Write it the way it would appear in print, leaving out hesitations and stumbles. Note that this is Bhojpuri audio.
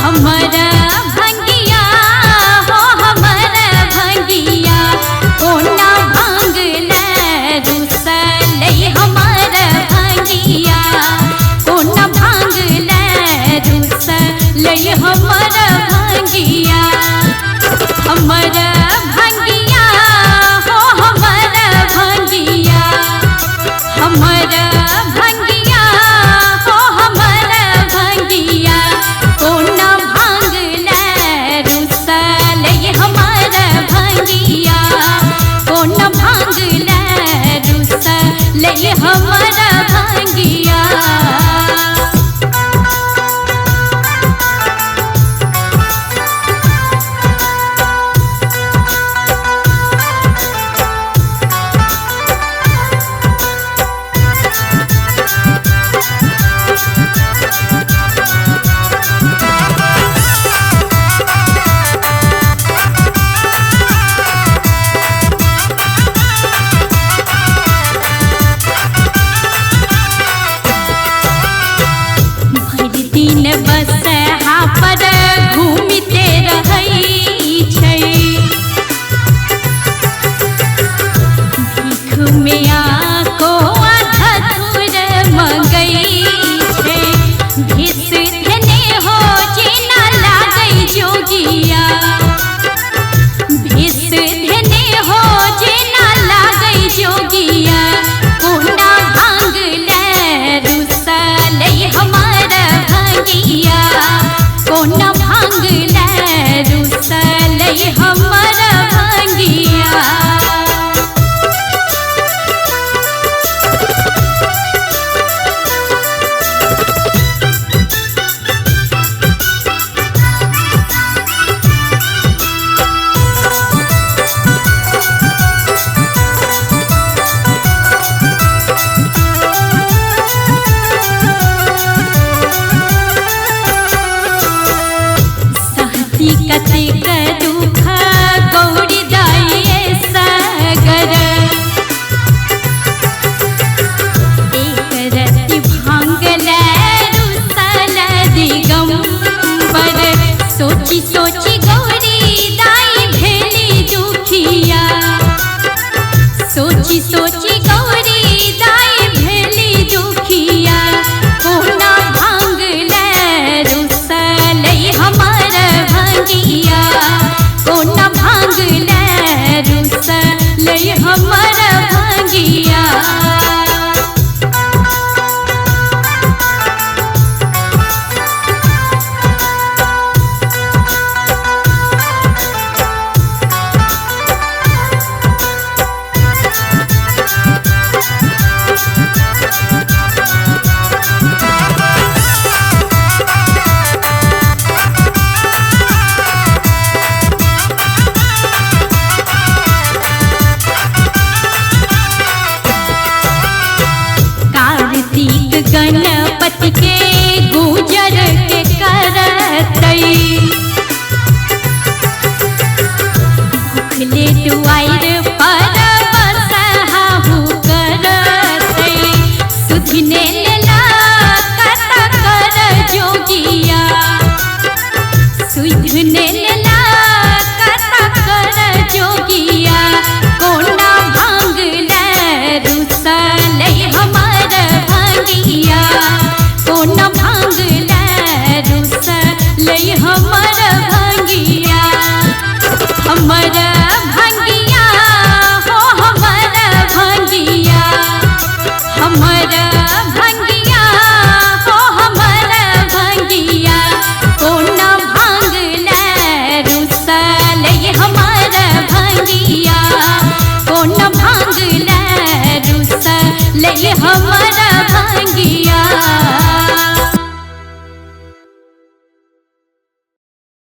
हमर भंगिया हो हमर भंगिया कोना भांगले रुसलै हमर भंगिया कोना भांगले रुसलै हमर भंगिया हमर भंगिया हो हमर भंगिया हमर भंगिया हो हमर भंगिया कोना भांगले रुसलै हमर भंगिया कोना भांगले रुसलै हमर भंगिया। दिन बस हाँ पर घूमते रहै छै भीख में आको धतुर मंगै छै भिस धने हो जेना लागै जोगिया भिस धने हो जेना लागै जोगिया कोना भांगले रुसलै हमर भंगिया कोना भांगले रुसलै हमर भंगिया। कतेक दुख गौरी दाये सगर एक रति भांगले रुसल दिगंबर सोची सोची गौरी दाई भेली दुखिया सोची सोची गौरी दाई भेली दुखिया कोना भांगले रुसलै हमर भंगिया कोना भांगले रुसलै हमर भंगिया। गणपति के गुजर के करतै भूखले दुआर पर बसहाहु करतै सुधिने लेला कत कर जोगिया सुधिने लेला कत कर जोगिया कोना भांगले रुसलै हमर भंगिया कोना भांगले रुसलै हमर भंगिया हमर